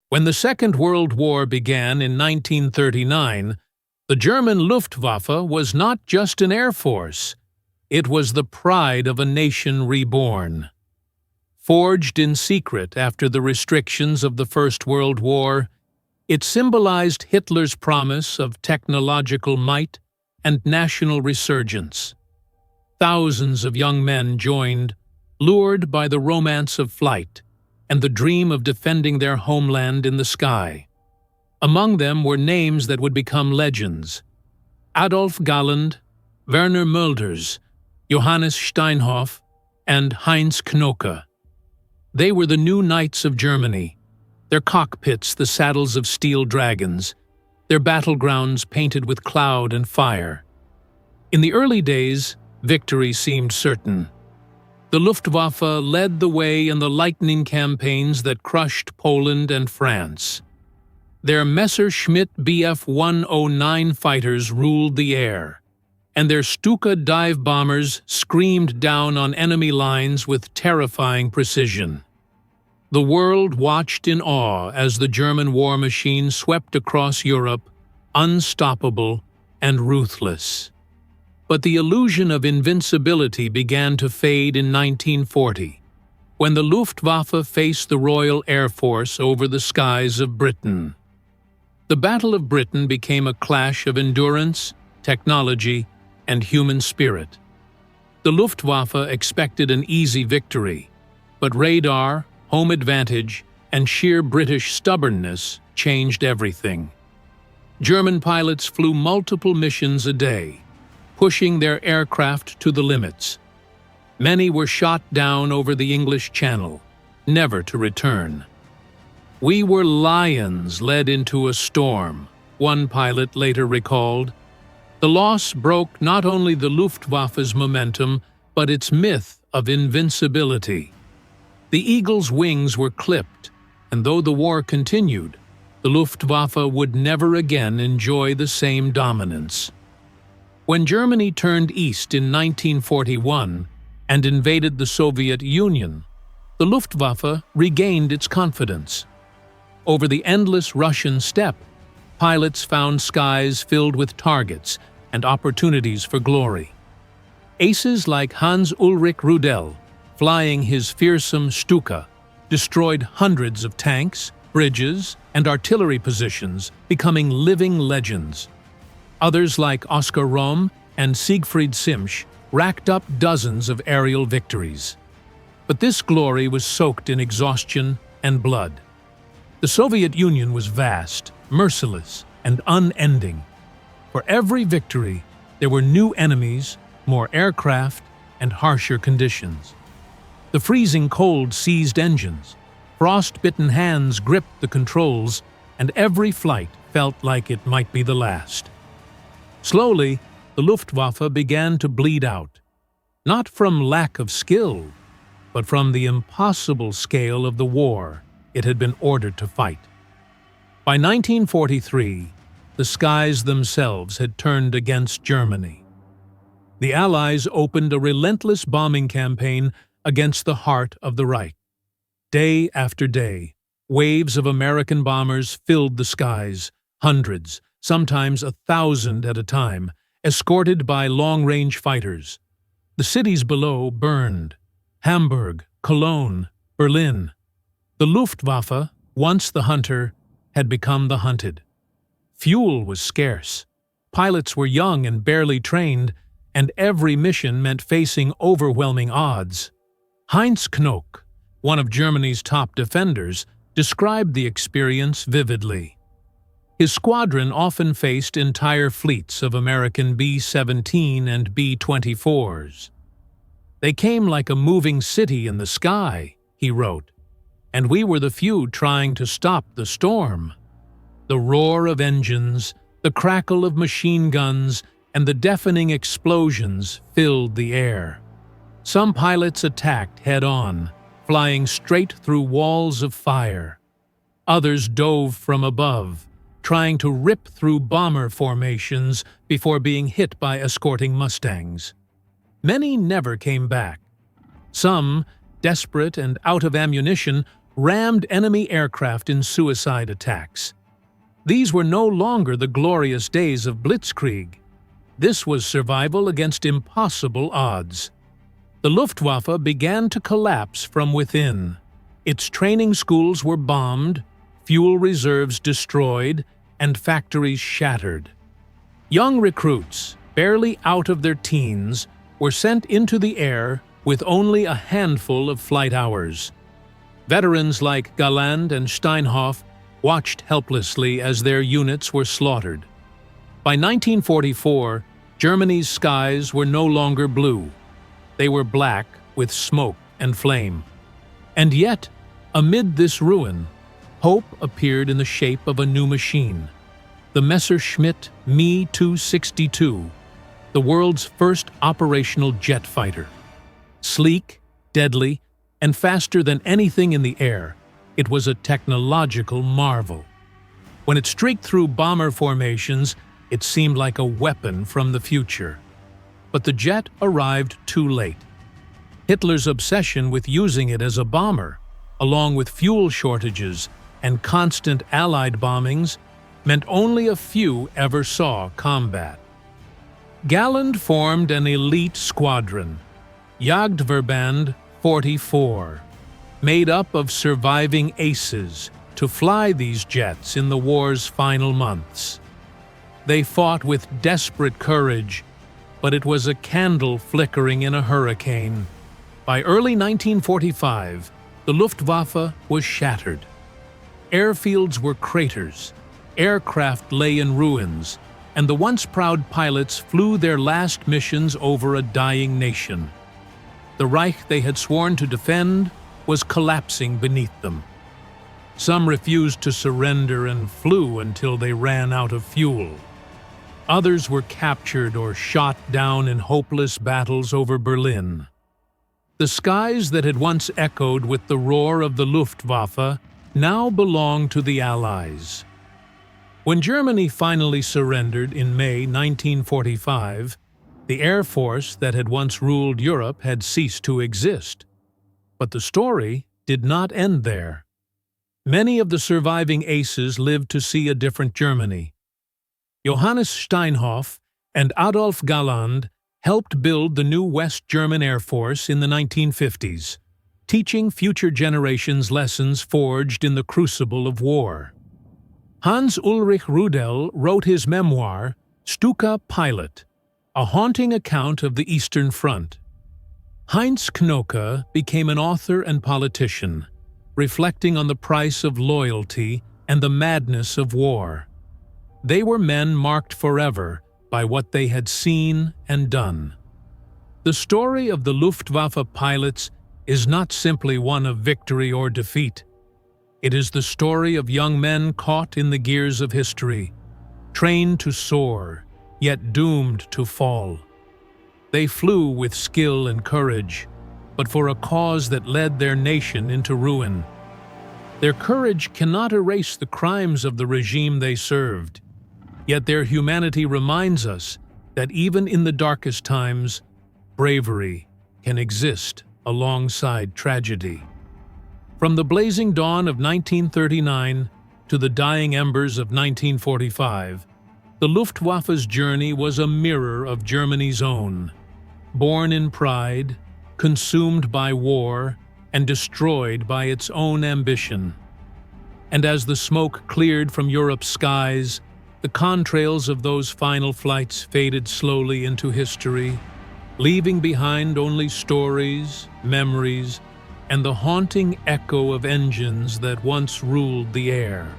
When the Second World War began in 1939, the German Luftwaffe was not just an air force, it was the pride of a nation reborn. Forged in secret after the restrictions of the First World War, it symbolized Hitler's promise of technological might and national resurgence. Thousands of young men joined, lured by the romance of flight and the dream of defending their homeland in the sky. Among them were names that would become legends: Adolf Galland, Werner Mölders, Johannes Steinhoff, and Heinz Knoke. They were the new knights of Germany, their cockpits the saddles of steel dragons, their battlegrounds painted with cloud and fire. In the early days, victory seemed certain. The Luftwaffe led the way in the lightning campaigns that crushed Poland and France. Their Messerschmitt Bf 109 fighters ruled the air, and their Stuka dive bombers screamed down on enemy lines with terrifying precision. The world watched in awe as the German war machine swept across Europe, unstoppable and ruthless. But the illusion of invincibility began to fade in 1940, when the Luftwaffe faced the Royal Air Force over the skies of Britain. The Battle of Britain became a clash of endurance, technology, and human spirit. The Luftwaffe expected an easy victory, but radar, home advantage, and sheer British stubbornness changed everything. German pilots flew multiple missions a day, pushing their aircraft to the limits. Many were shot down over the English Channel, never to return. "We were lions led into a storm," one pilot later recalled. The loss broke not only the Luftwaffe's momentum, but its myth of invincibility. The Eagle's wings were clipped, and though the war continued, the Luftwaffe would never again enjoy the same dominance. When Germany turned east in 1941 and invaded the Soviet Union, the Luftwaffe regained its confidence. Over the endless Russian steppe, pilots found skies filled with targets and opportunities for glory. Aces like Hans Ulrich Rudel, flying his fearsome Stuka, destroyed hundreds of tanks, bridges, and artillery positions, becoming living legends. Others like Oskar Röhm and Siegfried Simsch racked up dozens of aerial victories. But this glory was soaked in exhaustion and blood. The Soviet Union was vast, merciless, and unending. For every victory, there were new enemies, more aircraft, and harsher conditions. The freezing cold seized engines, frost-bitten hands gripped the controls, and every flight felt like it might be the last. Slowly, the Luftwaffe began to bleed out, not from lack of skill, but from the impossible scale of the war it had been ordered to fight. By 1943, the skies themselves had turned against Germany. The Allies opened a relentless bombing campaign against the heart of the Reich. Day after day, waves of American bombers filled the skies, hundreds, sometimes 1,000 at a time, escorted by long-range fighters. The cities below burned: Hamburg, Cologne, Berlin. The Luftwaffe, once the hunter, had become the hunted. Fuel was scarce. Pilots were young and barely trained, and every mission meant facing overwhelming odds. Heinz Knoke, one of Germany's top defenders, described the experience vividly. His squadron often faced entire fleets of American B-17 and B-24s. "They came like a moving city in the sky," he wrote, "and we were the few trying to stop the storm." The roar of engines, the crackle of machine guns, and the deafening explosions filled the air. Some pilots attacked head-on, flying straight through walls of fire. Others dove from above, trying to rip through bomber formations before being hit by escorting Mustangs. Many never came back. Some, desperate and out of ammunition, rammed enemy aircraft in suicide attacks. These were no longer the glorious days of blitzkrieg. This was survival against impossible odds. The Luftwaffe began to collapse from within. Its training schools were bombed, fuel reserves destroyed, and factories shattered. Young recruits, barely out of their teens, were sent into the air with only a handful of flight hours. Veterans like Galland and Steinhoff watched helplessly as their units were slaughtered. By 1944, Germany's skies were no longer blue. They were black with smoke and flame. And yet, amid this ruin, hope appeared in the shape of a new machine, the Messerschmitt Me 262, the world's first operational jet fighter. Sleek, deadly, and faster than anything in the air, it was a technological marvel. When it streaked through bomber formations, it seemed like a weapon from the future. But the jet arrived too late. Hitler's obsession with using it as a bomber, along with fuel shortages and constant Allied bombings, meant only a few ever saw combat. Galland formed an elite squadron, Jagdverband 44, made up of surviving aces to fly these jets in the war's final months. They fought with desperate courage, but it was a candle flickering in a hurricane. By early 1945, the Luftwaffe was shattered. Airfields were craters, aircraft lay in ruins, and the once proud pilots flew their last missions over a dying nation. The Reich they had sworn to defend was collapsing beneath them. Some refused to surrender and flew until they ran out of fuel. Others were captured or shot down in hopeless battles over Berlin. The skies that had once echoed with the roar of the Luftwaffe now belonged to the Allies. When Germany finally surrendered in May 1945, the Air Force that had once ruled Europe had ceased to exist. But the story did not end there. Many of the surviving aces lived to see a different Germany. Johannes Steinhoff and Adolf Galland helped build the new West German Air Force in the 1950s, teaching future generations lessons forged in the crucible of war. Hans Ulrich Rudel wrote his memoir, Stuka Pilot, a haunting account of the Eastern Front. Heinz Knoke became an author and politician, reflecting on the price of loyalty and the madness of war. They were men marked forever by what they had seen and done. The story of the Luftwaffe pilots is not simply one of victory or defeat. It is the story of young men caught in the gears of history, trained to soar, yet doomed to fall. They flew with skill and courage, but for a cause that led their nation into ruin. Their courage cannot erase the crimes of the regime they served, yet their humanity reminds us that even in the darkest times, bravery can exist alongside tragedy. From the blazing dawn of 1939 to the dying embers of 1945, the Luftwaffe's journey was a mirror of Germany's own. Born in pride, consumed by war, and destroyed by its own ambition. And as the smoke cleared from Europe's skies, the contrails of those final flights faded slowly into history, leaving behind only stories, memories, and the haunting echo of engines that once ruled the air.